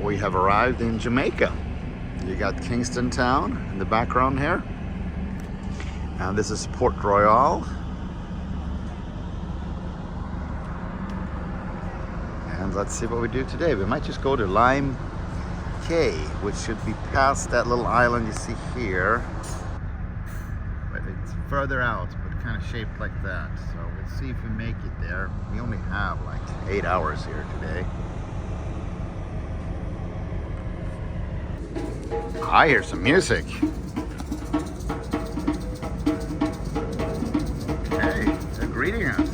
we have arrived in Jamaica. You got Kingston Town in the background here. And this is Port Royal. And let's see what we do today. We might just go to Lime Cay, which should be past that little island you see here. But it's further out, but kind of shaped like that. So we'll see if we make it there. We only have like 8 hours here today. I hear some music. Hey, they're greeting us.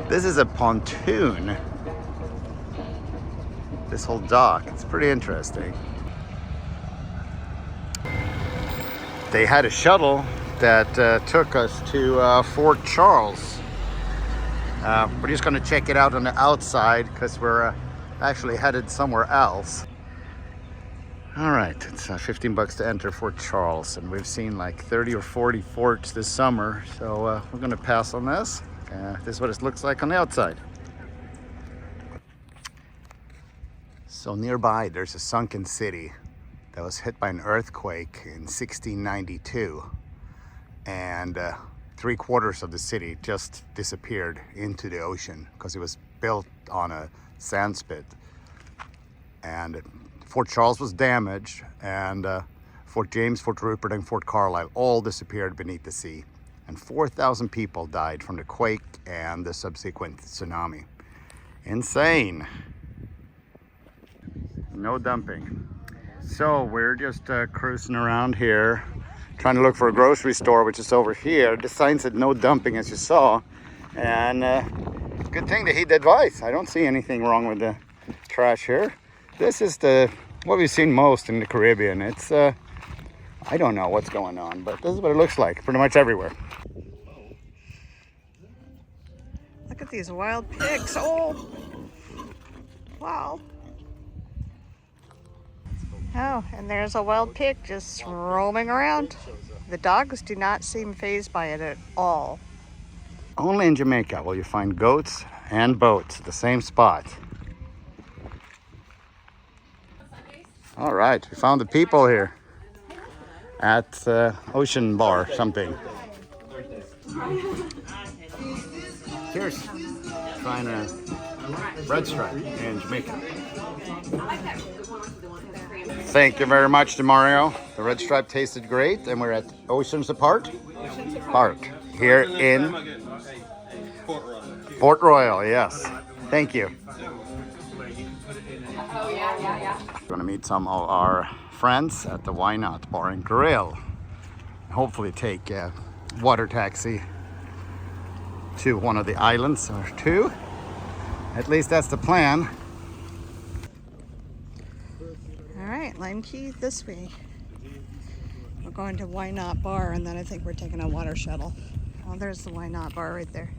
This is a pontoon. This whole dock, it's pretty interesting. They had a shuttle that took us to Fort Charles. We're just gonna check it out on the outside because we're actually headed somewhere else. All right, it's 15 bucks to enter Fort Charles, and we've seen like 30 or 40 forts this summer, so we're gonna pass on this. This is what it looks like on the outside. So nearby, there's a sunken city that was hit by an earthquake in 1692. And 3/4 of the city just disappeared into the ocean because it was built on a sand spit. And Fort Charles was damaged, and Fort James, Fort Rupert, and Fort Carlisle all disappeared beneath the sea. And 4,000 people died from the quake and the subsequent tsunami. Insane. No dumping. So we're just cruising around here, trying to look for a grocery store, which is over here. The sign said no dumping, as you saw. And good thing they heed the advice. I don't see anything wrong with the trash here. This is what we've seen most in the Caribbean. It's I don't know what's going on, but this is what it looks like pretty much everywhere. Look at these wild pigs. Oh, wow. Oh, and there's a wild pig just roaming around. The dogs do not seem fazed by it at all. Only in Jamaica will you find goats and boats at the same spot. All right, we found the people here at Ocean Bar something. Cheers. Trying a red stripe in Jamaica. Thank you very much to Mario. The red stripe tasted great, and we're at Oceans Apart Park here in Port Royal. Yes, thank you. We're gonna meet some of our friends at the Why Not Bar and Grill. Hopefully take a water taxi to one of the islands or two. At least that's the plan. Lime Cay this way. We're going to Why Not Bar, and then I think we're taking a water shuttle. Oh, there's the Why Not Bar right there.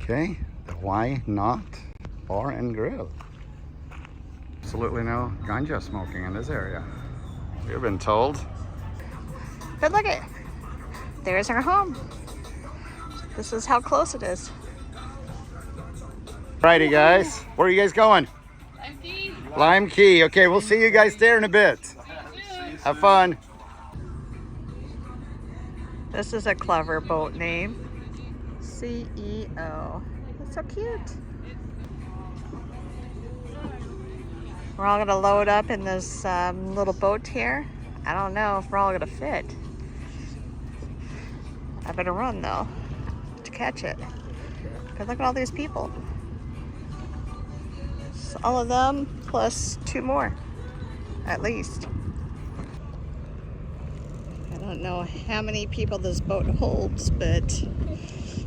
Okay, the Why Not Bar and Grill. Absolutely no ganja smoking in this area. We've been told. But look at, there's our home. This is how close it is. Righty guys, where are you guys going? Lime Cay. Okay, we'll see you guys there in a bit. Have fun. This is a clever boat name. CEO. That's so cute. We're all gonna load up in this little boat here. I don't know if we're all gonna fit. I better run though to catch it. Cause look at all these people. It's all of them plus 2 more, at least. I don't know how many people this boat holds, but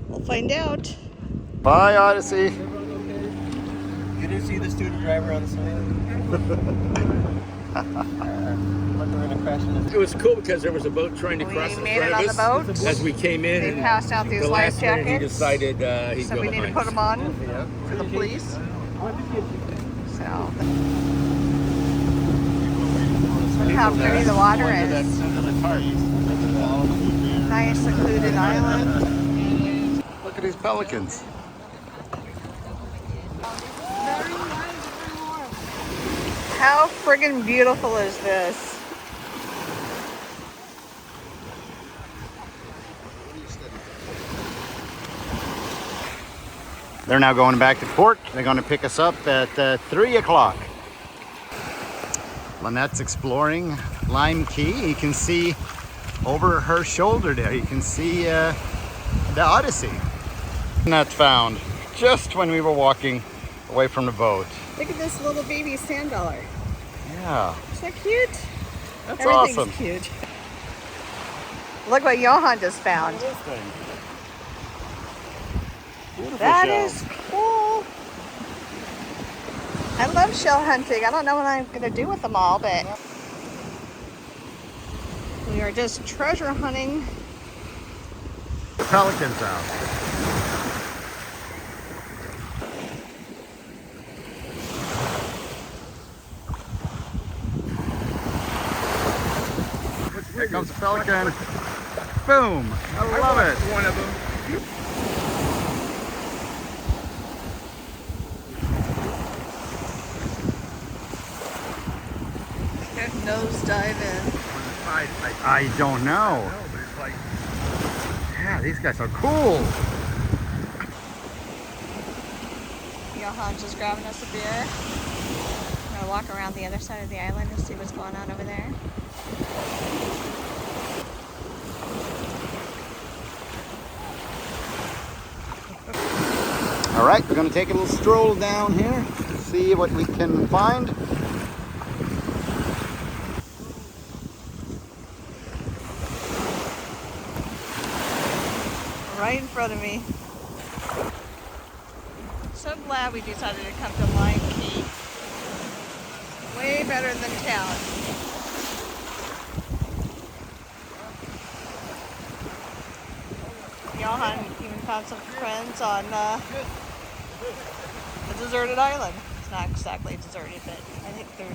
we'll find out. Bye, Odyssey. You didn't see the student driver on the side? It was cool because there was a boat trying to cross in front of us on the boat. as we came in. They and passed out these the life last minute jackets. he decided he'd So go we need to behind put us. them on for the police. how pretty the water Under is. the tarp. Nice secluded island. Look at these pelicans. How friggin' beautiful is this? They're now going back to port. They're going to pick us up at 3 o'clock. Lanette's exploring Lime Cay. You can see over her shoulder there, you can see the Odyssey. Lanette found just when we were walking away from the boat. Look at this little baby sand dollar. Yeah, Is that cute? that's Everything's awesome. cute. Look what Johan just found. This thing. Beautiful That shell. is cool. I love shell hunting. I don't know what I'm going to do with them all, but we are just treasure hunting. The pelicans out. Here comes the pelican. Boom! I love it. One of them. Nose dive in. I don't know. No, but it's like Yeah, these guys are cool. Johan's just grabbing us a beer. I'm going to walk around the other side of the island and see what's going on over there. All right, we're gonna take a little stroll down here, see what we can find. Right in front of me. So glad we decided to come to Lime Cay. Way better than town. Johan even found some friends on a deserted island. It's not exactly deserted, but I think they're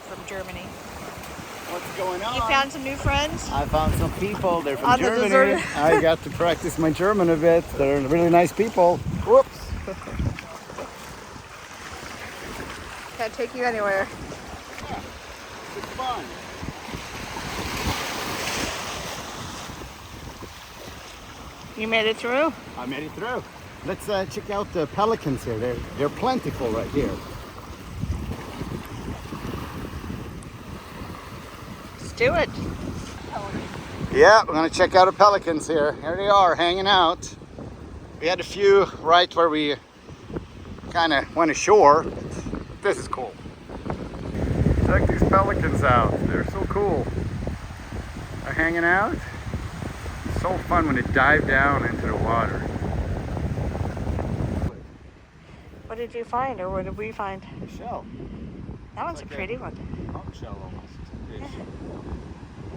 from Germany. What's going on? You found some new friends? I found some people. They're from On the Germany. deserted- I got to practice my German a bit. They're really nice people. Whoops. Can't take you anywhere. It's fun. You made it through? I made it through. Let's check out the pelicans here. They're plentiful right here. Let's do it. Yeah, we're gonna check out the pelicans here. Here they are, hanging out. We had a few right where we kind of went ashore. This is cool. Check these pelicans out. They're so cool. They're hanging out. It's so fun when they dive down into the water. What did you find, or what did we find? A shell. That one's a Like pretty one. Conch shell almost.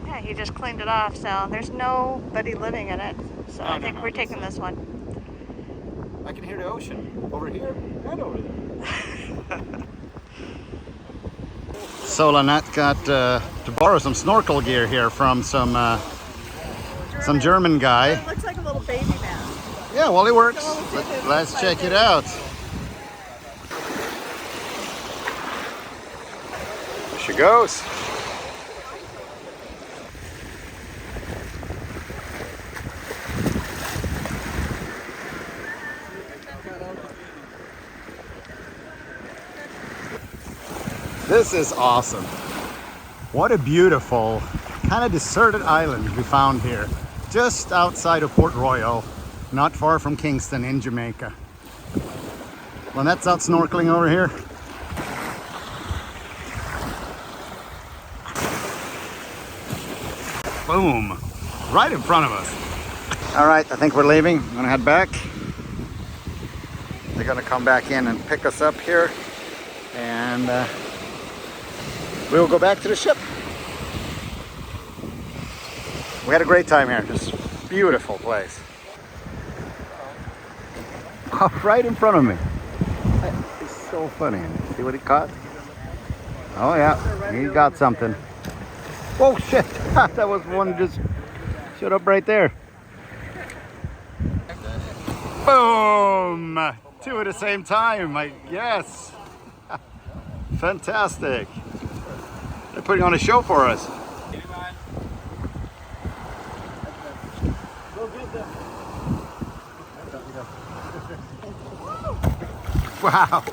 Yeah, he just cleaned it off, so there's nobody living in it. So I think no, we're it's taking this one. I can hear the ocean over here and over there. So Lanette got to borrow some snorkel gear here from some German guy. It looks like a little baby man. Yeah, well, it works. So we'll see if it Let's looks check like it it. out. There she goes. This is awesome. What a beautiful, kind of deserted island we found here, just outside of Port Royal, not far from Kingston in Jamaica. Lanette's out snorkeling over here. Boom, right in front of us. All right, I think we're leaving. I'm gonna head back. They're gonna come back in and pick us up here, and we will go back to the ship. We had a great time here. Just beautiful place. Right in front of me. It's so funny. See what he caught? Oh yeah, he got something. Oh shit! That was one just shut up right there. Boom! Two at the same time. Yes. Fantastic. They're putting on a show for us. Wow.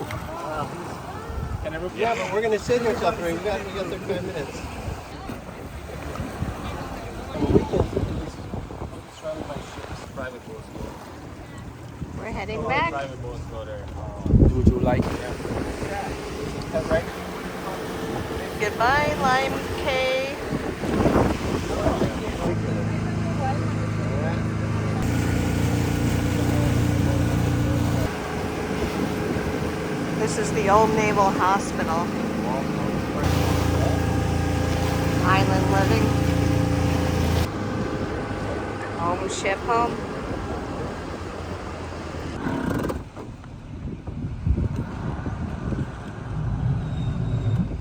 Yeah, but we're gonna sit here till 3. We got 35 minutes. Private boats go. We're heading back. Private boats go there. Would you like it? That's right. Goodbye, Lime Cay. This is the Old Naval Hospital. Island living. Home ship home.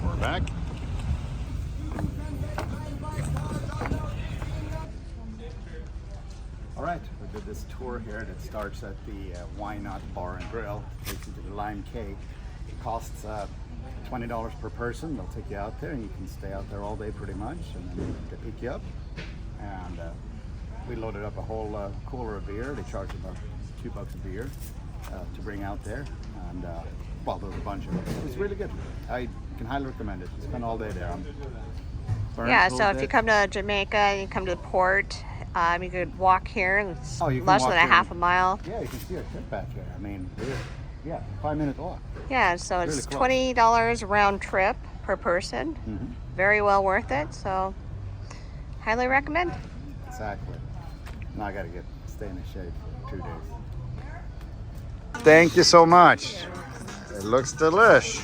We're back. All right, we did this tour here that starts at the Why Not Bar and Grill, takes you to the Lime Cay. It costs $20 per person. They'll take you out there and you can stay out there all day pretty much, and then they pick you up. And we loaded up a whole cooler of beer. They charge about $2 a beer to bring out there. And well, there was a bunch of it. It's really good. I can highly recommend it. You spend all day there. Yeah, so if you come to Jamaica, you come to the port, you could walk here. It's You can less walk than a here. half a mile. Yeah, you can see our trip back here. I mean, yeah, 5-minute walk. Yeah, so it's Really close. $20 round trip per person. Very well worth it. So highly recommend. Exactly. Now I gotta stay in the shade for 2 days. Thank you so much. It looks delish.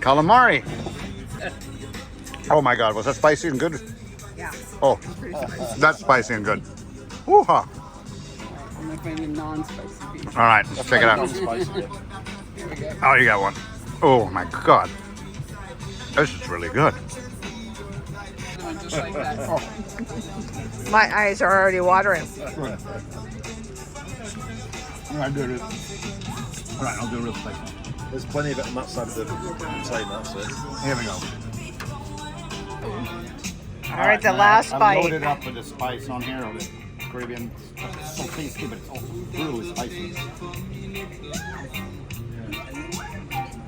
Calamari. Oh my God, was that spicy and good? Yeah, Oh, that's spicy and good. Woo-ha. I'm recommending non-spicy beef. All right, let's check it out. Oh, you got one. Oh my God. This is really good. Just like that. My eyes are already watering. All right, do this. All right, I'll do real spicy. There's plenty of it on that side of the container, so. Here we go. All right, the now last I bite. loaded up with the spice on here, on the Caribbean. It's so tasty, but it's also brutally spicy.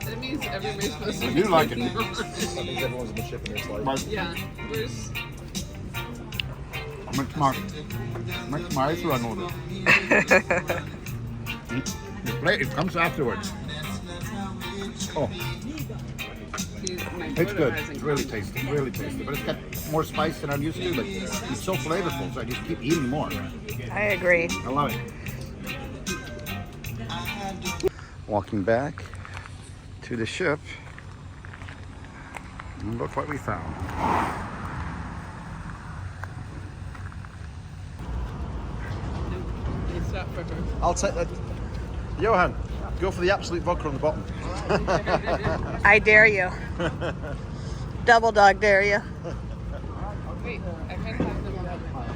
That means everybody's supposed to I do like it. I think everyone's on the ship in this like. But Yeah, where's... makes my eyes run over. The plate, it comes afterwards. Oh, it's good. It's really tasty, but it's got more spice than I'm used to. But it's so flavorful, so I just keep eating more. I agree. I love it. Walking back to the ship, and look what we found. It's not for her. I'll take that. Johan, go for the absolute vodka on the bottom. I dare you. Double dog dare you. Wait, I can have them on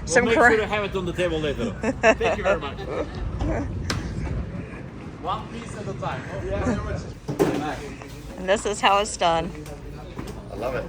Some Make cra- sure to have it on the table later. Thank you very much. One piece at a time. And this is how it's done. I love it.